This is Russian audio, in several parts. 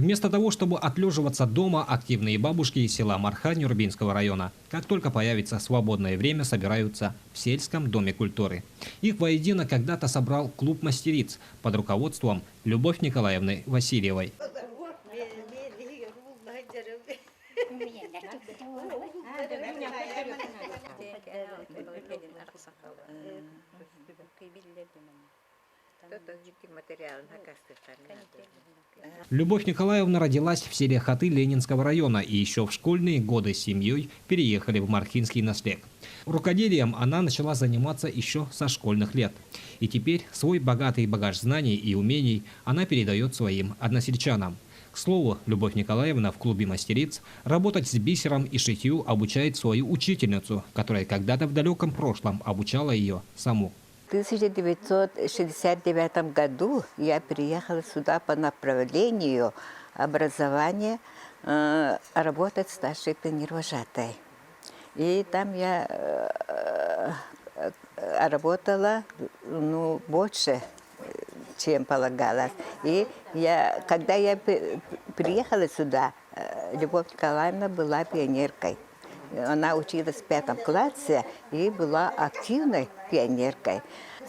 Вместо того, чтобы отлеживаться дома, активные бабушки из села Марха Нюрбинского района, как только появится свободное время, собираются в сельском доме культуры. Их воедино когда-то собрал клуб мастериц под руководством Любовь Николаевны Васильевой. Любовь Николаевна родилась в селе Хаты Ленинского района и еще в школьные годы с семьей переехали в Мархинский Наслек. Рукоделием она начала заниматься еще со школьных лет. И теперь свой богатый багаж знаний и умений она передает своим односельчанам. К слову, Любовь Николаевна в клубе мастериц работать с бисером и шитью обучает свою учительницу, которая когда-то в далеком прошлом обучала ее саму. В 1969 году я приехала сюда по направлению образования работать старшей тренер-вожатой. И там я работала больше, чем полагалось. И когда я приехала сюда, Любовь Николаевна была пионеркой. Она училась в 5 классе и была активной пионеркой.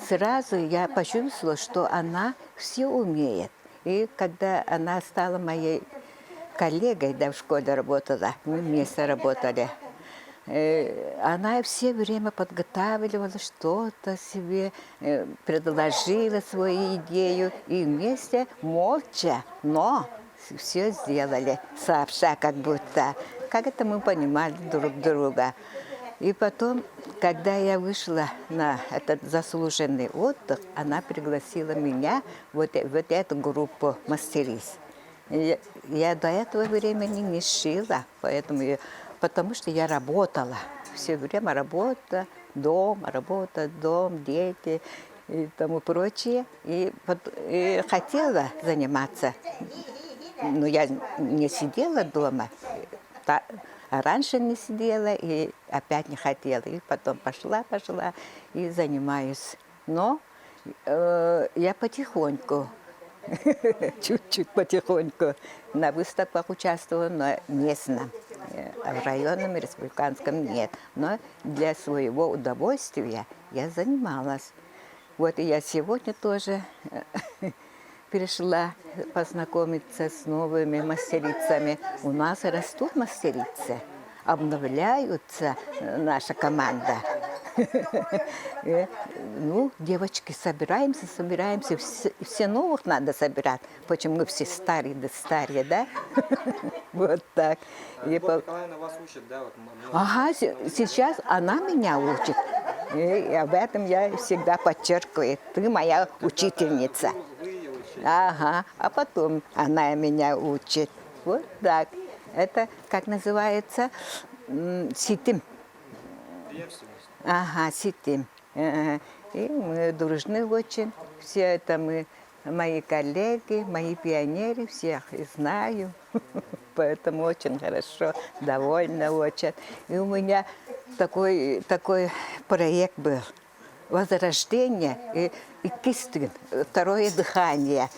Сразу я почувствовала, что она все умеет. И когда она стала моей коллегой, да, в школе работала, мы вместе работали, она все время подготавливала что-то себе, предложила свою идею, и вместе молча, но все сделали сообща, как будто. Как это мы понимали друг друга. И потом, когда я вышла на этот заслуженный отдых, она пригласила меня в эту группу мастериц. Я до этого времени не шила, потому что я работала. Все время работа, дом, дети и тому прочее. И хотела заниматься, но я не сидела дома. Раньше не сидела и опять не хотела. И потом пошла и занимаюсь. Но я потихоньку, чуть-чуть потихоньку на выставках участвовала, но местно. В районном и республиканском нет. Но для своего удовольствия я занималась. Вот и я сегодня тоже пришла познакомиться с новыми мастерицами. У нас растут мастерицы, обновляются наша команда. Ну, девочки, собираемся, все новых надо собирать. Почему мы все старые, да? Вот так. Любовь Николаевна вас учит, да? Ага, сейчас она меня учит. И об этом я всегда подчеркиваю. Ты моя учительница. Ага, а потом она меня учит. Вот так. Это, как называется, ситим. Ага, ситим. И мы дружны очень. Все это мои коллеги, мои пионеры, всех и знаю. Поэтому очень хорошо, довольна очень. И у меня такой проект был. Возрождение и кистин, второе дыхание.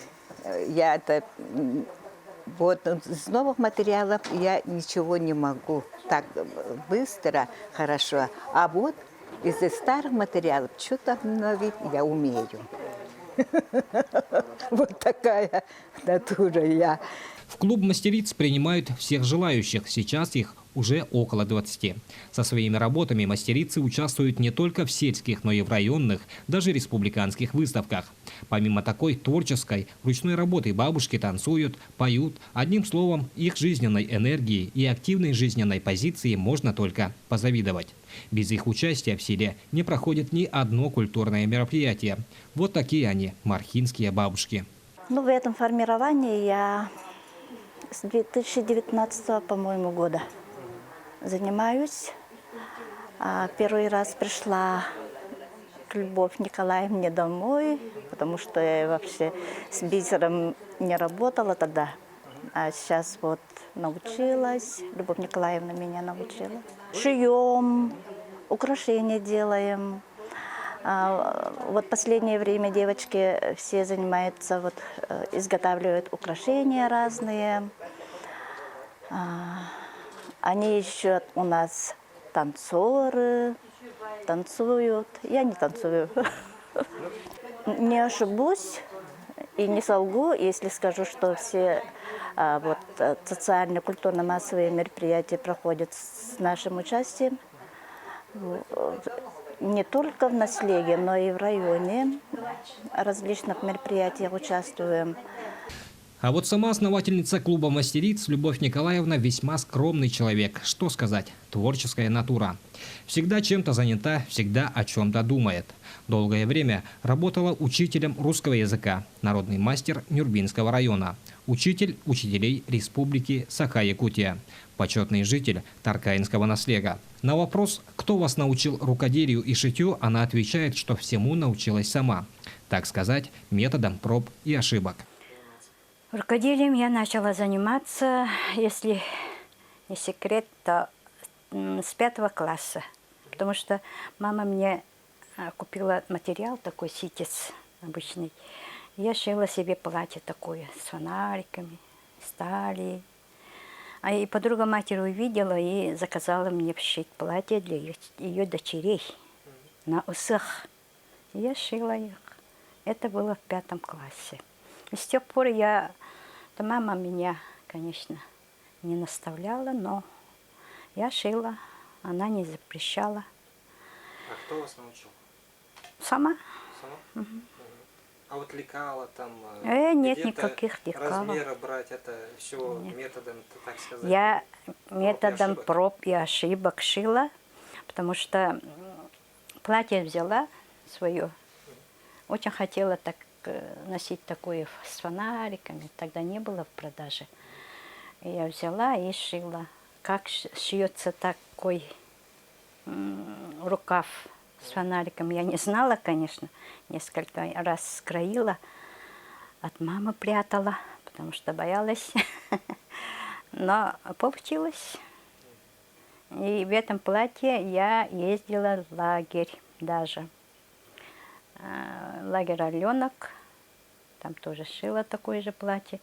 Вот из новых материалов я ничего не могу так быстро, хорошо. А вот из старых материалов что-то обновить я умею. Вот такая натура я. В клуб мастериц принимают всех желающих, сейчас их уже около 20. Со своими работами мастерицы участвуют не только в сельских, но и в районных, даже республиканских выставках. Помимо такой творческой, ручной работы бабушки танцуют, поют. Одним словом, их жизненной энергии и активной жизненной позиции можно только позавидовать. Без их участия в селе не проходит ни одно культурное мероприятие. Вот такие они, мархинские бабушки. В этом формировании я с 2019, по-моему, года занимаюсь. Первый раз пришла к Любовь Николаевне домой, потому что я вообще с бисером не работала тогда. А сейчас вот научилась, Любовь Николаевна меня научила. Шьем, украшения делаем, Вот последнее время девочки все занимаются, вот, изготавливают украшения разные. Они еще у нас танцоры, танцуют. Я не танцую. Не ошибусь и не солгу, если скажу, что все вот, социально-культурно-массовые мероприятия проходят с нашим участием. Не только в Наследии, но и в районе. В различных мероприятиях участвуем. А вот сама основательница клуба мастериц Любовь Николаевна весьма скромный человек. Что сказать, творческая натура. Всегда чем-то занята, всегда о чем-то думает. Долгое время работала учителем русского языка, народный мастер Нюрбинского района, учитель учителей Республики Саха-Якутия, почетный житель Таркаинского наслега. На вопрос, кто вас научил рукоделию и шитью, она отвечает, что всему научилась сама. Так сказать, методом проб и ошибок. Рукоделием я начала заниматься, если не секрет, то с 5 класса. Потому что мама мне купила материал такой, ситец обычный. Я шила себе платье такое с фонариками, стали. И подруга матери увидела и заказала мне сшить платье для ее дочерей на усах. Я шила их. Это было в 5 классе. И с тех пор мама меня, конечно, не наставляла, но я шила, она не запрещала. А кто вас научил? Сама. Сама? А вот лекала там? Нет никаких лекалов. Размеры брать, это все методом, так сказать? Я методом проб и ошибок шила, потому что платье взяла свое, очень хотела так носить такое с фонариками, тогда не было в продаже. И я взяла и шила. Как шьется такой рукав с фонариком, я не знала, конечно. Несколько раз скроила, от мамы прятала, потому что боялась. Но получилось. И в этом платье я ездила в лагерь даже. Лагерь «Орленок», там тоже шила такое же платье.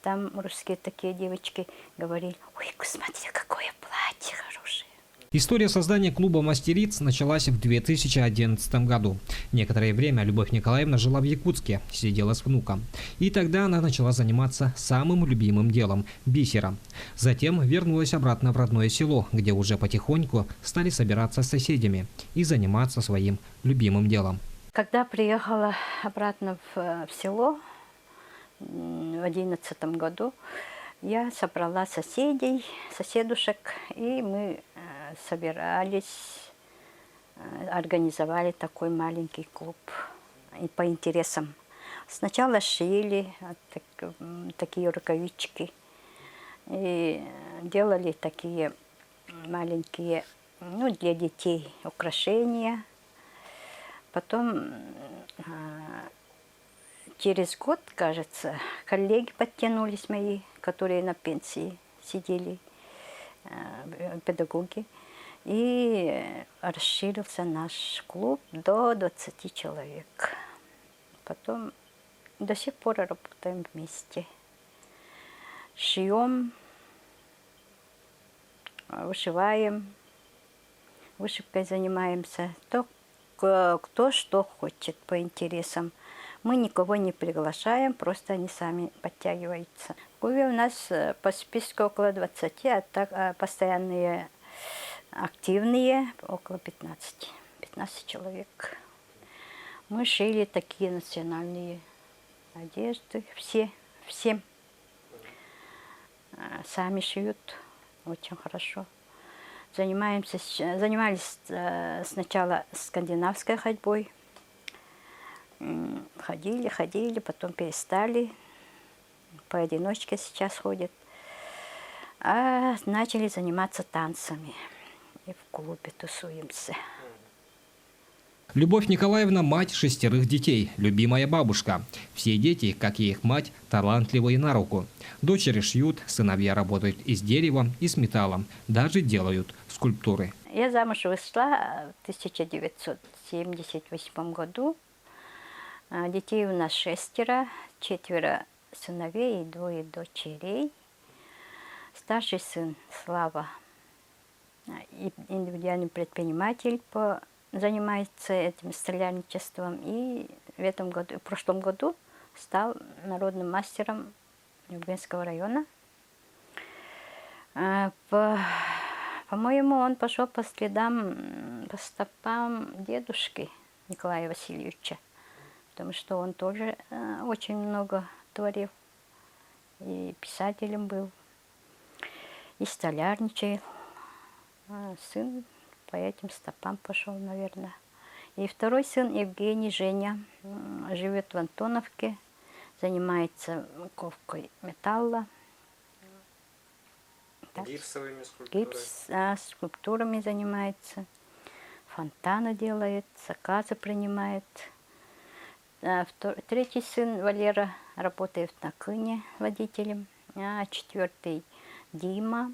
Там русские такие девочки говорили: ой, смотри, какое платье хорошее. История создания клуба мастериц началась в 2011 году. Некоторое время Любовь Николаевна жила в Якутске, сидела с внуком. И тогда она начала заниматься самым любимым делом – бисером. Затем вернулась обратно в родное село, где уже потихоньку стали собираться с соседями и заниматься своим любимым делом. Когда приехала обратно в село в 2011 году, я собрала соседушек, и мы собирались, организовали такой маленький клуб и по интересам. Сначала шили такие рукавички и делали такие маленькие, для детей украшения. Потом через год, кажется, коллеги подтянулись мои, которые на пенсии сидели, педагоги. И расширился наш клуб до 20 человек. Потом до сих пор работаем вместе. Шьем, вышиваем, вышивкой занимаемся. Кто что хочет по интересам. Мы никого не приглашаем, просто они сами подтягиваются. В клубе у нас по списку около 20, а так постоянные активные около 15 человек. Мы шили такие национальные одежды, всем. Сами шьют очень хорошо. Занимались сначала скандинавской ходьбой. Ходили, потом перестали. Поодиночке сейчас ходят. А начали заниматься танцами. И в клубе тусуемся. Любовь Николаевна – мать 6 детей, любимая бабушка. Все дети, как и их мать, талантливые на руку. Дочери шьют, сыновья работают и с деревом, и с металлом, даже делают скульптуры. Я замуж вышла в 1978 году. Детей у нас 6, 4 сыновей и 2 дочерей. Старший сын Слава, индивидуальный предприниматель, занимается этим столярничеством. И в прошлом году стал народным мастером Югбенского района. По-моему, он пошел по стопам дедушки Николая Васильевича, потому что он тоже очень много творил, и писателем был, и столярничал. Сын по этим стопам пошел, наверное. И второй сын Евгений, Женя, живет в Антоновке, занимается ковкой металла. Гипсовыми скульптурами. Скульптурами занимается, фонтаны делает, заказы принимает. Третий сын Валера работает на Кыне водителем, а 4-й Дима,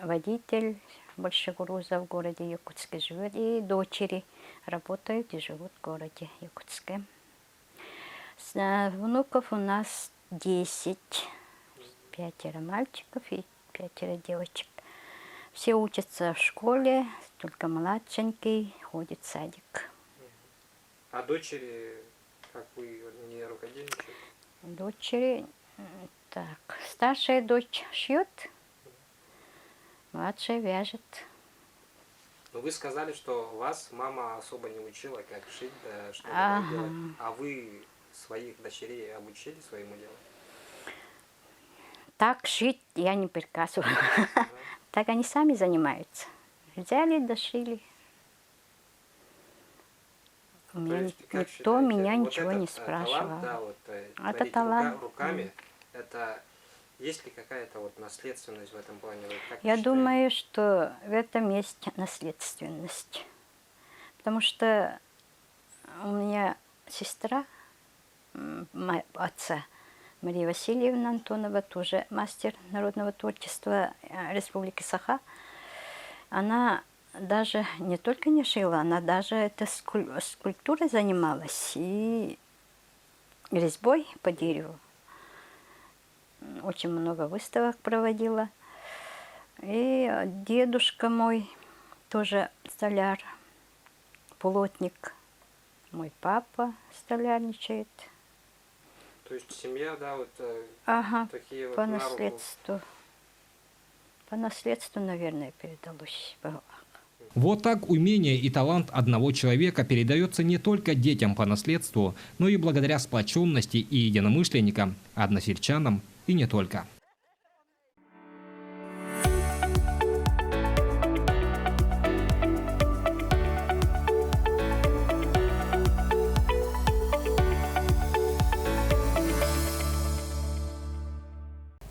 водитель, больше груза в городе Якутске живет, и дочери работают и живут в городе Якутске. Внуков у нас 10. 5 мальчиков и 5 девочек. Все учатся в школе, только младшенький ходит в садик. А дочери, как вы, не рукодельничают? Дочери, так, старшая дочь шьет, младшая вяжет. Но вы сказали, что вас мама особо не учила, как шить, да, что делать. А вы своих дочерей обучили своему делу? Так шить я не приказываю. Так они сами занимаются. Взяли, дошили. Никто меня ничего не спрашивал. Это талант. Руками, это есть ли какая-то вот наследственность в этом плане? Я думаю, что в этом есть наследственность. Потому что у меня сестра отца, Мария Васильевна Антонова, тоже мастер народного творчества Республики Саха. Она даже не только не шила, она даже этой скульптурой занималась и резьбой по дереву. Очень много выставок проводила. И дедушка мой тоже столяр, плотник. Мой папа столярничает. То есть семья, да, вот такие вот по наследству. По наследству, наверное, передалось. Вот так умение и талант одного человека передается не только детям по наследству, но и благодаря сплоченности и единомышленникам, односельчанам и не только.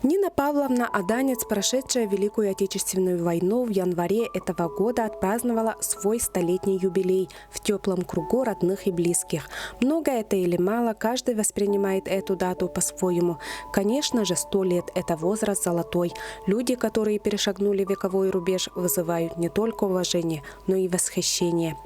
Нина Павловна Аданец, прошедшая Великую Отечественную войну, в январе этого года отпраздновала свой 100-летний юбилей в теплом кругу родных и близких. Много это или мало, каждый воспринимает эту дату по-своему. Конечно же, 100 лет – это возраст золотой. Люди, которые перешагнули вековой рубеж, вызывают не только уважение, но и восхищение.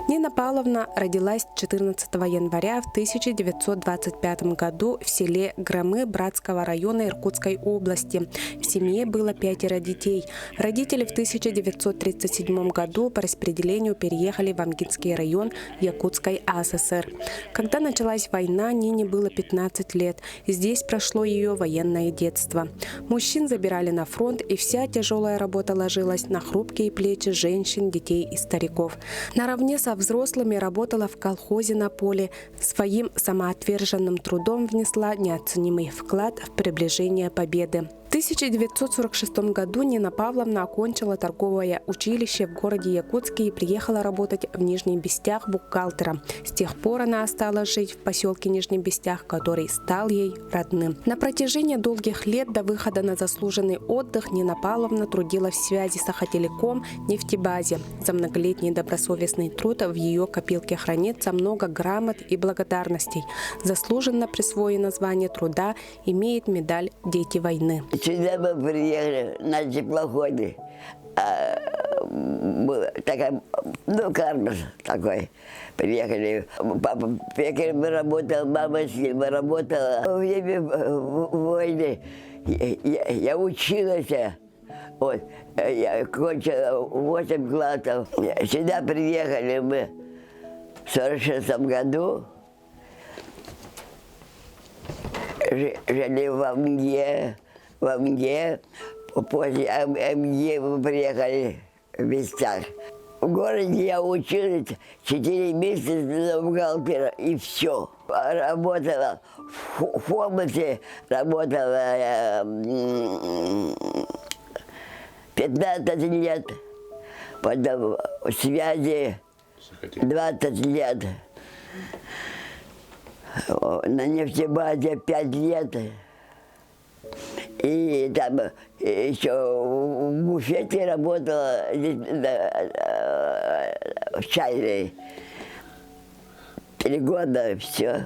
Нина Павловна родилась 14 января в 1925 году в селе Громы Братского района Иркутской области. В семье было 5 детей. Родители в 1937 году по распределению переехали в Амгинский район Якутской АССР. Когда началась война, Нине было 15 лет. Здесь прошло ее военное детство. Мужчин забирали на фронт, и вся тяжелая работа ложилась на хрупкие плечи женщин, детей и стариков. Наравне со взрослыми работала в колхозе на поле. Своим самоотверженным трудом внесла неоценимый вклад в приближение победы. В 1946 году Нина Павловна окончила торговое училище в городе Якутске и приехала работать в Нижний Бестях бухгалтером. С тех пор она осталась жить в поселке Нижний Бестях, который стал ей родным. На протяжении долгих лет до выхода на заслуженный отдых Нина Павловна трудилась в связи с Сахателеком нефтебазе. За многолетний добросовестный труд в ее копилке хранится много грамот и благодарностей. Заслуженно присвоено звание труда, имеет медаль «Дети войны». Сюда мы приехали на теплоходе. Такая, кармас такой. Приехали. Папа пекарем работал, мама сильно работала. Во время войны я училась. Вот, я кончила 8 классов. Сюда приехали мы в 1946 году. Жили в Амге. После Амге мы приехали в Бестях. В городе я училась 4 месяца на бухгалтера, и все. Работала в комнате, работала 15 лет, потом в связи 20 лет, на нефтебазе 5 лет. И там еще в буфете работала, в чайной. 3 года, все.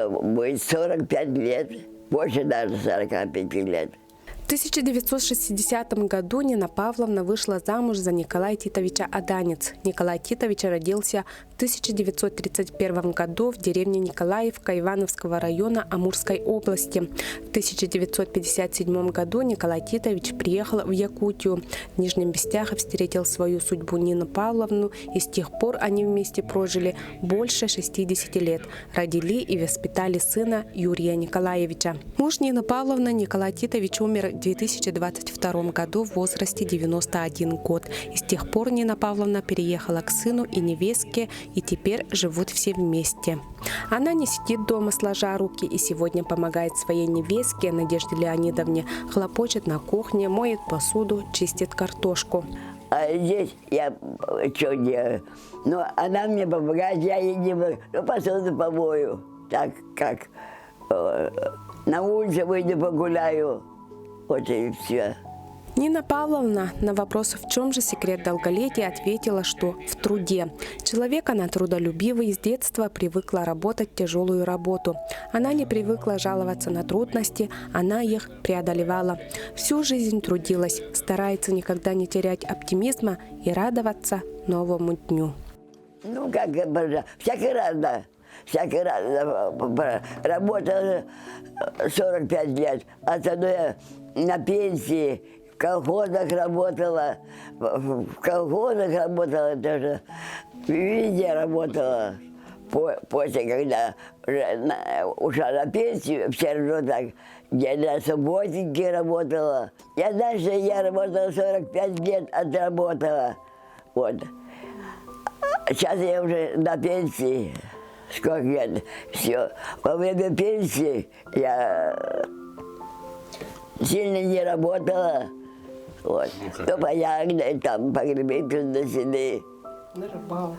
Будет 45 лет, больше даже 45 лет. В 1960 году Нина Павловна вышла замуж за Николая Титовича Аданец. Николай Титович родился в 1931 году в деревне Николаевка Ивановского района Амурской области. В 1957 году Николай Титович приехал в Якутию. В Нижнем Бестяхе встретил свою судьбу Нину Павловну, и с тех пор они вместе прожили больше 60 лет. Родили и воспитали сына Юрия Николаевича. Муж Нины Павловны Николай Титович умер в 2022 году в возрасте 91 год. И с тех пор Нина Павловна переехала к сыну и невестке, и теперь живут все вместе. Она не сидит дома сложа руки и сегодня помогает своей невестке Надежде Леонидовне, хлопочет на кухне, моет посуду, чистит картошку. А здесь я что делаю? Ну, она мне помогает, я ей не могу. Ну, посуду помою, так как на улице выйду погуляю. Вот и все. Нина Павловна на вопрос, в чем же секрет долголетия, ответила, что в труде. Человек она трудолюбивый, с детства привыкла работать тяжелую работу. Она не привыкла жаловаться на трудности, она их преодолевала. Всю жизнь трудилась, старается никогда не терять оптимизма и радоваться новому дню. Ну, как всякий раз, да. Всякий раз работала 45 лет, а тогда я на пенсии, в колхозах работала, даже везде работала. После, когда ушла на пенсию, все равно так, я на субботнике работала. Я дальше, я работала 45 лет, отработала. Вот. Сейчас я уже на пенсии. Сколько лет? Все. Во время пенсии я сильно не работала. Вот. Ну, понятно, там погребители носили. На рыбалку.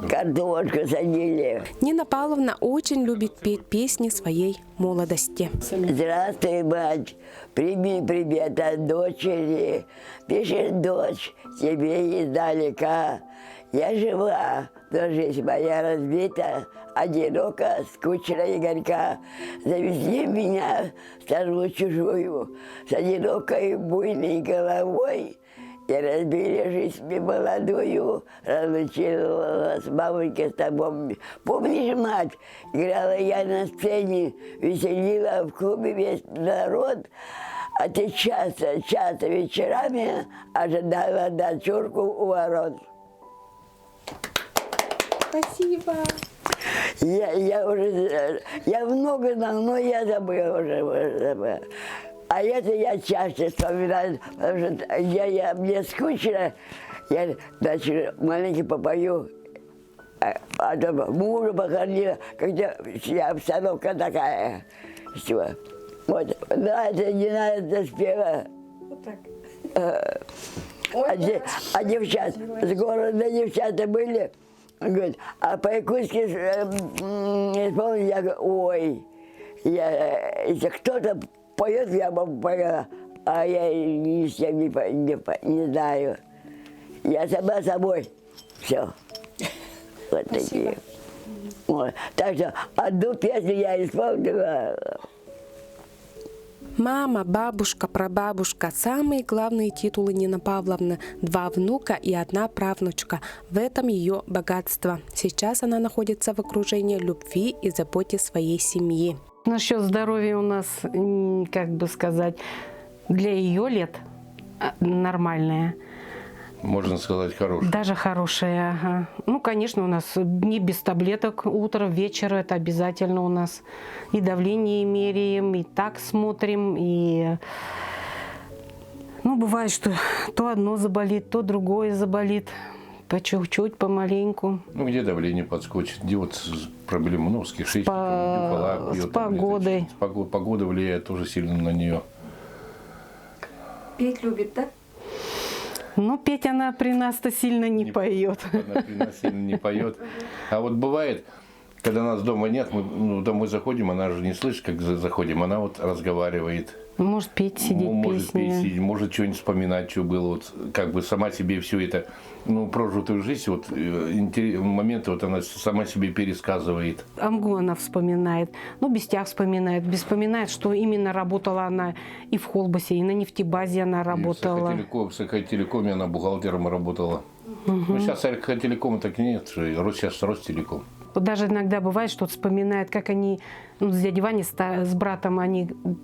Картошку садили. Нина Павловна очень любит петь песни своей молодости. Здравствуй, мать, прими привет от дочери. Пишет дочь тебе издалека. Я жива, но жизнь моя разбита, одинока, скучна и горька. Завези меня, старую чужую, с одинокой буйной головой. И разбили жизнь мне молодую, разлучила с мамонькой с тобой. Помнишь, мать, играла я на сцене, веселила в клубе весь народ, а ты часто вечерами ожидала дочурку у ворот. Спасибо. Я много давно я забыла уже. А это я чаще вспоминаю, потому что мне скучно, я значит, маленький попою, а то мужа похоронила, когда обстановка такая, все. Вот, нравится, не нравится спева. Вот так. А девчат, с города девчата были, говорят, а по-якутски исполнили, я говорю, ой, если кто-то поет, я бы поела, а я ничем не знаю. Я сама собой, все. Вот такие. Вот. Так что одну песню я исполнила. Мама, бабушка, прабабушка – самые главные титулы Нины Павловны. 2 внука и 1 правнучка. В этом ее богатство. Сейчас она находится в окружении любви и заботе своей семьи. Насчет здоровья у нас, как бы сказать, для ее лет нормальное. Можно сказать, хорошее. Даже хорошее, ага. Ну, конечно, у нас не без таблеток утро, вечер, это обязательно у нас. И давление меряем, и так смотрим, и... Ну, бывает, что то одно заболит, то другое заболит. По чуть-чуть, помаленьку. Ну, где давление подскочит, где вот проблемы, ну, с кишечником, дюфалак, с погодой. Погода влияет тоже сильно на нее. Петь любит, да? Ну, петь она при нас-то сильно не поет. Она при нас сильно не поет. А вот бывает, когда нас дома нет, мы домой заходим, она же не слышит, как заходим, она вот разговаривает. Может петь, сидеть, может песни. петь, сидеть, может что-нибудь вспоминать, что было, вот как бы сама себе все это, ну, прожитую жизнь, вот моменты вот она сама себе пересказывает. Амгу она вспоминает, ну, Бестях вспоминает, что именно работала она и в Холбасе, и на нефтебазе она работала. В Сахателекоме она бухгалтером работала. Ну, сейчас Сахателекома так нет, сейчас Ростелеком. Вот даже иногда бывает, что вспоминает, как они, ну, с дядей Ваней, с братом,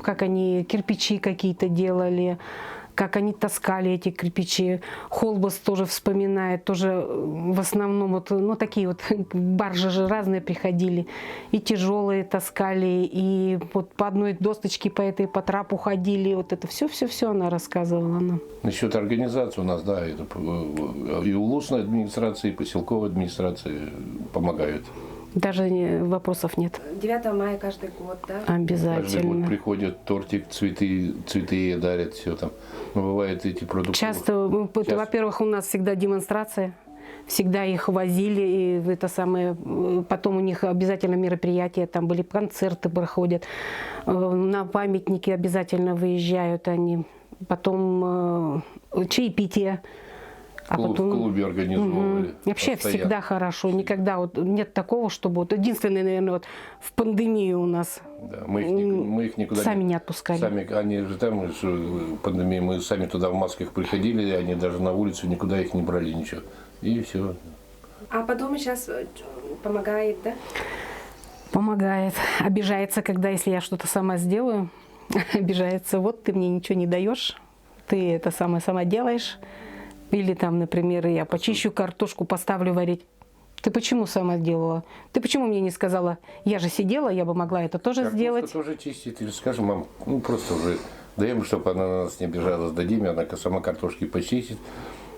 как они кирпичи какие-то делали, как они таскали эти кирпичи. Холбас тоже вспоминает, тоже в основном, вот, ну, такие вот баржи же разные приходили. И тяжелые таскали, и вот по одной досточке по трапу ходили. Вот это все она рассказывала нам. Насчет организации у нас, да, это и улусная администрация, и поселковая администрация помогают. Даже вопросов нет. 9 мая каждый год, да? Обязательно. Каждый год приходят, тортик, цветы дарят, все там. Но бывает эти продукты. Часто, во-первых, у нас всегда демонстрация. Всегда их возили, и это самое, потом у них обязательно мероприятия, там были концерты проходят, на памятники обязательно выезжают они, потом чаепитие. В клубе организовывали. Вообще постоянно. всегда хорошо, никогда вот нет такого, чтобы вот единственное, наверное, вот в пандемию у нас Да, мы их никуда сами не отпускали. Сами, они же там, пандемия, мы сами туда в масках приходили, они даже на улицу никуда их не брали, ничего. И все. А по дому сейчас помогает, да? Помогает. Обижается, когда, если я что-то сама сделаю, обижается, вот ты мне ничего не даешь, ты это сама делаешь. Или там, например, я почищу картошку, поставлю варить. Ты почему сама делала? Ты почему мне не сказала? Я же сидела, я бы могла это тоже Картошку сделать. тоже чистить. Или скажем, мам, ну просто уже даем, чтобы она на нас не обижалась, дадим, она сама картошки почистит.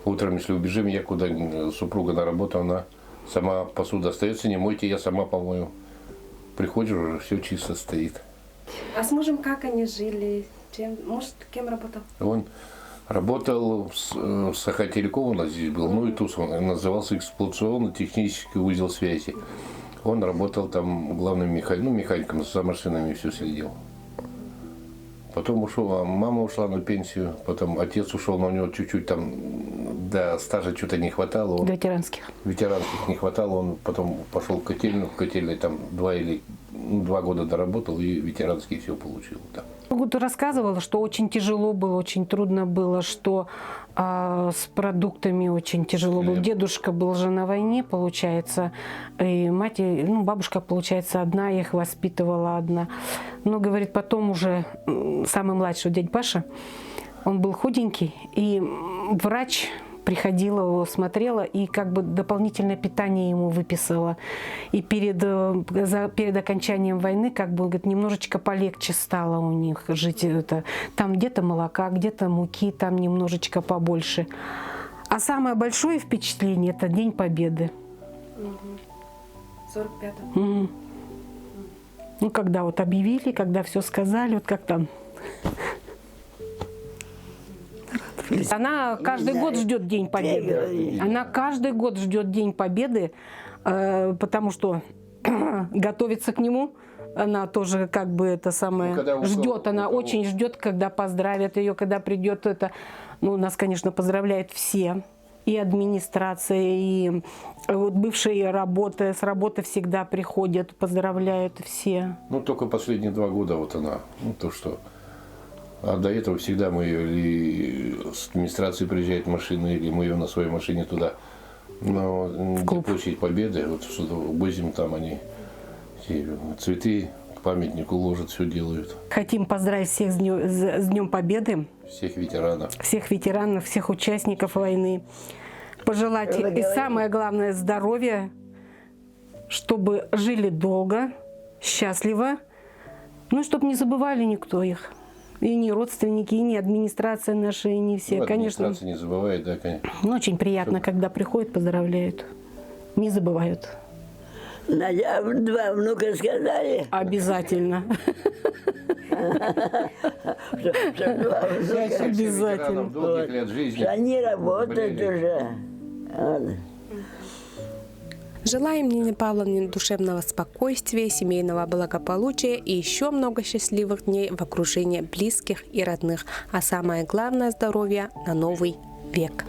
Утром, если убежим, я куда супруга на работу, она сама посуда остается, не мойте, я сама помою. Приходишь, уже все чисто стоит. А с мужем как они жили? Муж кем работал? Он работал в Сахателеком, у нас здесь был, ну и ТУС, он назывался эксплуатационно-технический узел связи. Он работал там главным механиком, за машинами все следил. Потом ушел, а мама ушла на пенсию, потом отец ушел, но у него чуть-чуть там до стажа что-то не хватало. Ветеранских. Ветеранских не хватало, он потом пошел в котельной там 2 года доработал и ветеранские все получил. Да. Рассказывала, что очень тяжело было, очень трудно было, что с продуктами очень тяжело было. Дедушка был же на войне, получается, и мать, ну, бабушка, получается, одна, их воспитывала одна. Но, говорит, потом уже самый младший, дядя Паша, он был худенький, и врач приходила, его смотрела и как бы дополнительное питание ему выписала. И перед окончанием войны как бы, говорит, немножечко полегче стало у них жить. Там где-то молока, где-то муки, там немножечко побольше. А самое большое впечатление – это День Победы. 45-м. Ну, когда вот объявили, когда все сказали, вот как там. Она каждый год ждет День Победы. Она каждый год ждет День Победы, потому что готовится к нему. Она тоже как бы это самое ждет. Она очень ждет, когда поздравят ее, когда придет это. Ну, нас, конечно, поздравляют все. И администрация, и вот бывшие работы, с работы всегда приходят, поздравляют все. Ну, только последние 2 года вот она, ну, то что. А до этого всегда мы ее или с администрации приезжает машина, или мы ее на своей машине туда, на площадь Победы, вот возим там они цветы к памятнику ложат, все делают. Хотим поздравить всех с Днем Победы. Всех ветеранов. Всех ветеранов, всех участников войны. Пожелать и самое главное здоровья, чтобы жили долго, счастливо, ну и чтобы не забывали никто их. И ни родственники, и ни администрация наша, и не все. Ну, конечно, администрация не забывает, да, конечно. ну, очень приятно, когда приходят, поздравляют. Не забывают. Надя, 2 внука сказали. Обязательно. Обязательно. Долгих лет жизни. Они работают уже. Желаем Нине Павловне душевного спокойствия, семейного благополучия и еще много счастливых дней в окружении близких и родных. А самое главное – здоровья на новый век.